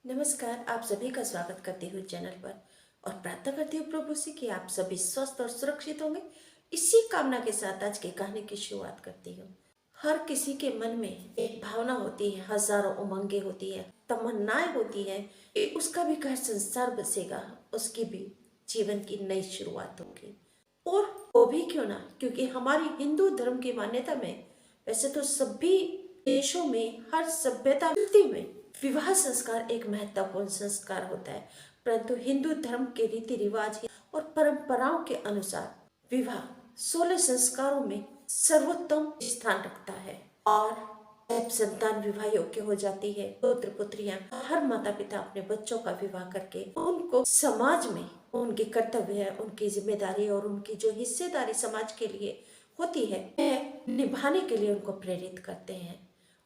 नमस्कार, आप सभी का स्वागत करती हूँ चैनल पर और प्रार्थना करती हूँ प्रभु से कि आप सभी स्वस्थ और सुरक्षित होंगे। इसी कामना के साथ आज की कहानी की शुरुआत करती हूँ। हर किसी के मन में एक भावना होती है, हजारों उमंगे होती है, तमन्नाएं होती है कि उसका भी घर संसार बसेगा, उसकी भी जीवन की नई शुरुआत होगी। और वो भी क्यों ना, क्योंकि हमारी हिंदू धर्म की मान्यता में वैसे तो सभी देशों में, हर सभ्यता में विवाह संस्कार एक महत्वपूर्ण संस्कार होता है, परंतु हिंदू धर्म के रीति रिवाज और परंपराओं के अनुसार विवाह 16 संस्कारों में सर्वोत्तम स्थान रखता है। और जब संतान विवाह योग्य हो जाती है, पुत्र पुत्रियां, हर माता पिता अपने बच्चों का विवाह करके उनको समाज में उनके कर्तव्य, उनकी जिम्मेदारी और उनकी जो हिस्सेदारी समाज के लिए होती है, वह निभाने के लिए उनको प्रेरित करते हैं।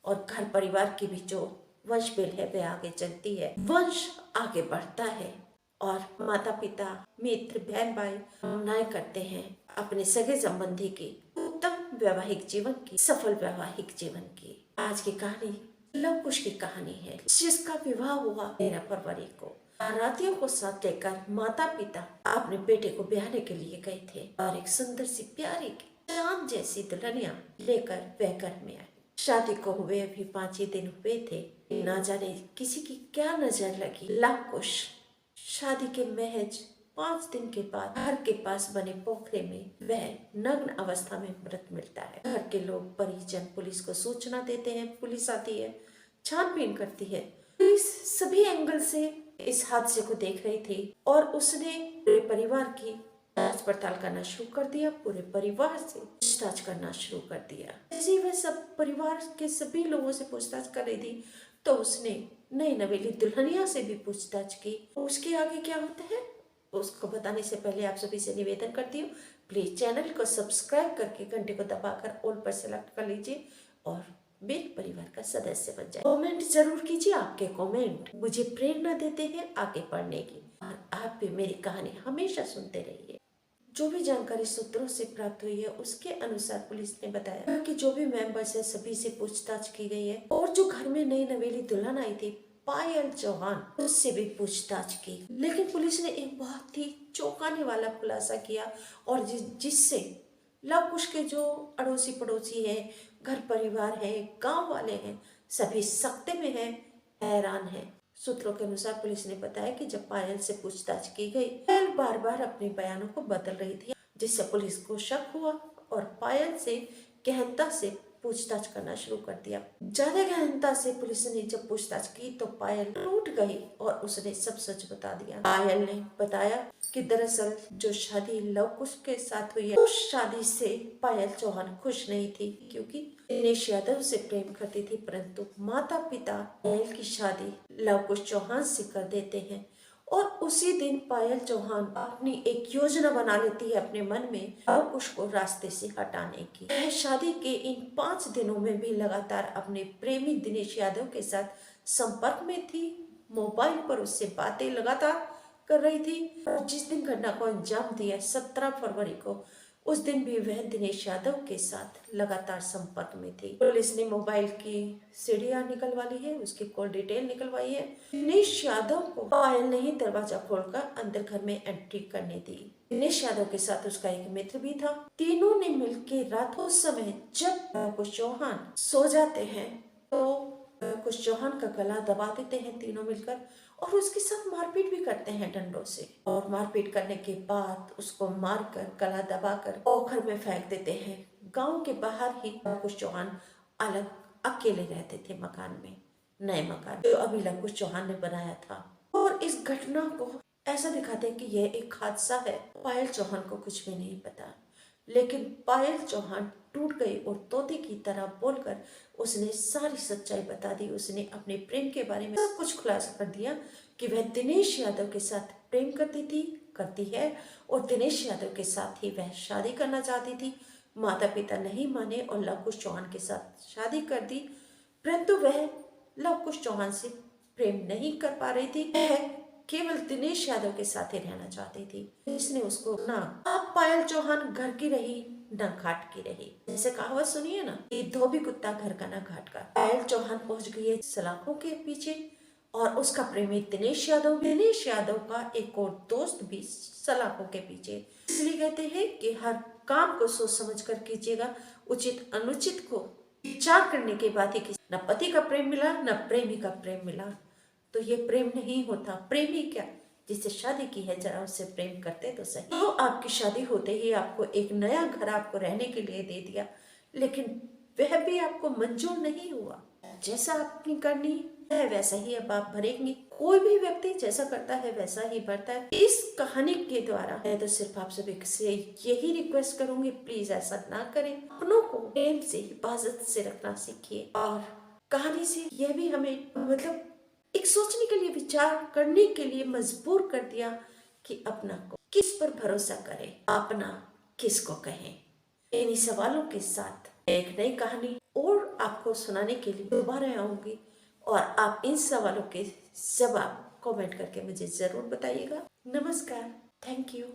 और घर परिवार की भी जो वंश बिल है वह आगे चलती है, वंश आगे बढ़ता है और माता पिता, मित्र, बहन भाई कामनाएं करते हैं अपने सगे संबंधी की उत्तम वैवाहिक जीवन की, सफल वैवाहिक जीवन की। आज की कहानी लव कुश की कहानी है, जिसका विवाह हुआ 13 फरवरी को। बारातियों को साथ लेकर माता पिता अपने बेटे को ब्याहने के लिए गए थे और एक सुंदर सी प्यारी चांद जैसी दुल्हनिया लेकर वह घर में आई। शादी को हुए अभी 5 ही दिन हुए थे, ना जाने किसी की क्या नजर लगी। लव कुश शादी के महज 5 दिन के बाद घर के पास बने पोखरे में वह नग्न अवस्था में मृत मिलता है। घर के लोग, परिजन पुलिस को सूचना देते हैं। पुलिस आती है, छानबीन करती है। पुलिस सभी एंगल से इस हादसे को देख रही थी और उसने पूरे परिवार की जांच पड़ताल करना शुरू कर दिया। पूरे परिवार से पूछताछ करना शुरू कर दिया। जैसे वह सब परिवार के सभी लोगों से पूछताछ कर रही थी, तो उसने नई नवेली दुल्हनिया से भी पूछताछ की। उसके आगे क्या होता है उसको बताने से पहले आप सभी से निवेदन करती हूँ, प्लीज चैनल को सब्सक्राइब करके घंटे को दबाकर ऑल पर सेलेक्ट कर लीजिए और मेरे परिवार का सदस्य बन जाए। कमेंट जरूर कीजिए, आपके कमेंट मुझे प्रेरणा देते हैं आगे बढ़ने की और आप भी मेरी कहानी हमेशा सुनते रहिए। जो भी जानकारी सूत्रों से प्राप्त हुई है उसके अनुसार पुलिस ने बताया कि जो भी मेंबर्स है सभी से पूछताछ की गई है और जो घर में नई नवेली दुल्हन आई थी पायल चौहान, उससे भी पूछताछ की। लेकिन पुलिस ने एक बहुत ही चौंकाने वाला खुलासा किया और जिससे लव कुश के जो अड़ोसी पड़ोसी है, घर परिवार है, गांव वाले हैं, सभी सख्ते में हैं, हैरान हैं। सूत्रों के अनुसार पुलिस ने बताया कि जब पायल से पूछताछ की गई, पायल बार बार अपने बयानों को बदल रही थी, जिससे पुलिस को शक हुआ और पायल से गहनता से पूछताछ करना शुरू कर दिया। ज्यादा गहनता से पुलिस ने जब पूछताछ की तो पायल टूट गई और उसने सब सच बता दिया। पायल ने बताया कि दरअसल जो शादी लव कुश के साथ हुई है, उस शादी से पायल चौहान खुश नहीं थी, क्योंकि दिनेश यादव से प्रेम करती थी, परंतु माता पिता पायल की शादी लव कुश चौहान से कर देते हैं और उसी दिन पायल चौहान अपनी एक योजना बना लेती है अपने मन में लव कुश को रास्ते से हटाने की। वह शादी के इन 5 दिनों में भी लगातार अपने प्रेमी दिनेश यादव के साथ संपर्क में थी, मोबाइल पर उससे बातें लगातार कर रही थी। और जिस दिन घटना को अंजाम दिया 17 फरवरी को, उस दिन भी वह दिनेश यादव के साथ लगातार संपर्क में थी। पुलिस ने मोबाइल की सीढ़ियां निकलवा ली है, उसकी कॉल डिटेल निकलवाई है। दिनेश यादव को पायल ने ही दरवाजा खोलकर अंदर घर में एंट्री करने दी। दिनेश यादव के साथ उसका एक मित्र भी था। तीनों ने मिलकर रात उस समय जब कुछ चौहान सो जाते हैं तो कुछ चौहान का गला दबा देते हैं तीनों मिलकर और उसके साथ मारपीट भी करते हैं डंडों से। और मारपीट करने के बाद उसको मारकर गला दबाकर पोखर में फेंक देते हैं। गांव के बाहर ही कुछ चौहान अलग अकेले रहते थे मकान में, नए मकान जो अभी लवकुश चौहान ने बनाया था। और इस घटना को ऐसा दिखाते हैं कि यह एक हादसा है। पायल चौहान को कुछ भी नहीं पता, लेकिन पायल चौहान टूट गई और तोते की तरह बोलकर उसने सारी सच्चाई बता दी। उसने अपने प्रेम के बारे में सब कुछ खुलासा कर दिया कि वह दिनेश यादव के साथ प्रेम करती है और दिनेश यादव के साथ ही वह शादी करना चाहती थी। माता पिता नहीं माने और लवकुश चौहान के साथ शादी कर दी, परंतु वह लवकुश चौहान से प्रेम नहीं कर पा रही थी। वह केवल दिनेश यादव के साथ ही रहना चाहती थी। इसने उसको ना, अब पायल चौहान घर की रही न घाट की रही। जैसे कहावत सुनिए ना, ये धोबी कुत्ता घर का ना घाट का। पायल चौहान पहुंच गई है सलाखों के पीछे और उसका प्रेमी दिनेश यादव का एक और दोस्त भी सलाखों के पीछे। इसलिए कहते हैं कि हर काम को सोच समझ कर कीजिएगा, उचित अनुचित को विचार करने के बाद ही किसी। न पति का प्रेम मिला न प्रेमी का प्रेम मिला तो ये प्रेम नहीं होता। प्रेमी क्या, जिससे शादी की है जरा उससे प्रेम करते तो सही। तो आपकी शादी होते ही आपको एक नया घर आपको रहने के लिए दे दिया, लेकिन वह भी आपको मंजूर नहीं हुआ। जैसा आपकी करनी है वैसा ही अब आप भरेंगे। कोई भी व्यक्ति जैसा करता है वैसा ही भरता है। इस कहानी के द्वारा मैं तो सिर्फ आप सभी से यही रिक्वेस्ट करूंगी, प्लीज ऐसा ना करें। अपनों को प्रेम से हिफाजत से रखना सीखिए। और कहानी से यह भी हमें मतलब एक सोचने के लिए, विचार करने के लिए मजबूर कर दिया कि अपना को किस पर भरोसा करें, अपना किसको कहें। इन्हीं सवालों के साथ एक नई कहानी और आपको सुनाने के लिए दोबारा आऊंगी और आप इन सवालों के जवाब कमेंट करके मुझे जरूर बताइएगा। नमस्कार, थैंक यू।